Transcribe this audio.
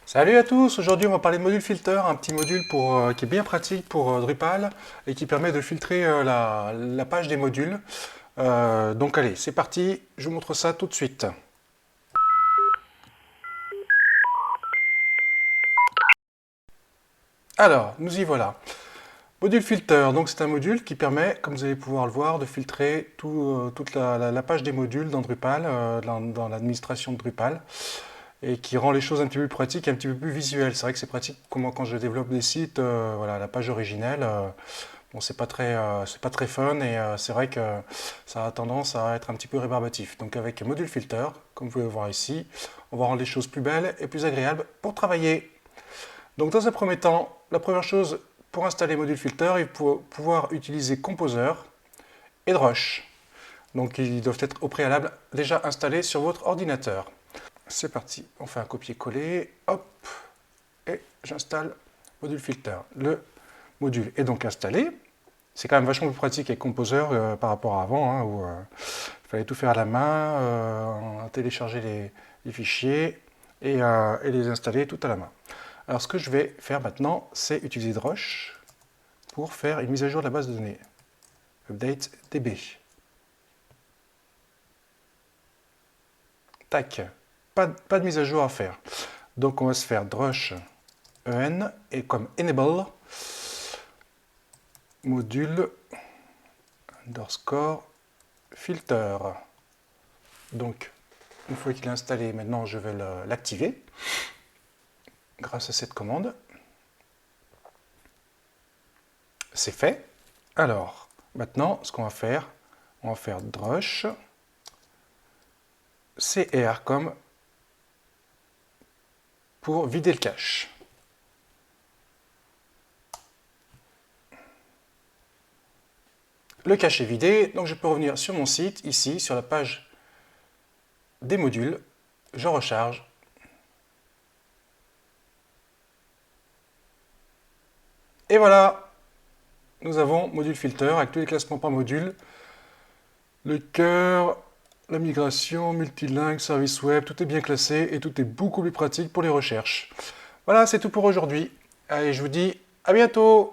Salut à tous, aujourd'hui on va parler de module filter, un petit module qui est bien pratique pour Drupal et qui permet de filtrer la page des modules. Donc allez, c'est parti, je vous montre ça tout de suite. Alors, nous y voilà. Module filter, donc c'est un module qui permet, comme vous allez pouvoir le voir, de filtrer toute la page des modules dans Drupal, dans l'administration de Drupal, et qui rend les choses un petit peu plus pratiques et un petit peu plus visuelles. C'est vrai que c'est pratique quand je développe des sites, voilà, la page originelle. Bon, c'est pas très fun et c'est vrai que ça a tendance à être un petit peu rébarbatif. Donc avec module filter, comme vous pouvez le voir ici, on va rendre les choses plus belles et plus agréables pour travailler. Donc dans un premier temps, la première chose pour installer module filter, il faut pouvoir utiliser Composer et Drush. Donc ils doivent être au préalable déjà installés sur votre ordinateur. C'est parti, on fait un copier-coller, hop, et j'installe module filter. Le module est donc installé. C'est quand même vachement plus pratique avec Composer par rapport à avant, hein, où il fallait tout faire à la main, télécharger les fichiers et les installer tout à la main. Alors ce que je vais faire maintenant, c'est utiliser Drush pour faire une mise à jour de la base de données. Update DB. Tac, pas de mise à jour à faire. Donc on va se faire Drush en et comme enable module underscore filter. Donc, une fois qu'il est installé, maintenant je vais l'activer grâce à cette commande. C'est fait. Alors, maintenant, ce qu'on va faire, on va faire drush cr comme pour vider le cache. Le cache est vidé, donc je peux revenir sur mon site, ici, sur la page des modules. Je recharge. Et voilà, nous avons module filter avec tous les classements par module. Le cœur, la migration, multilingue, service web, tout est bien classé et tout est beaucoup plus pratique pour les recherches. Voilà, c'est tout pour aujourd'hui. Allez, je vous dis à bientôt!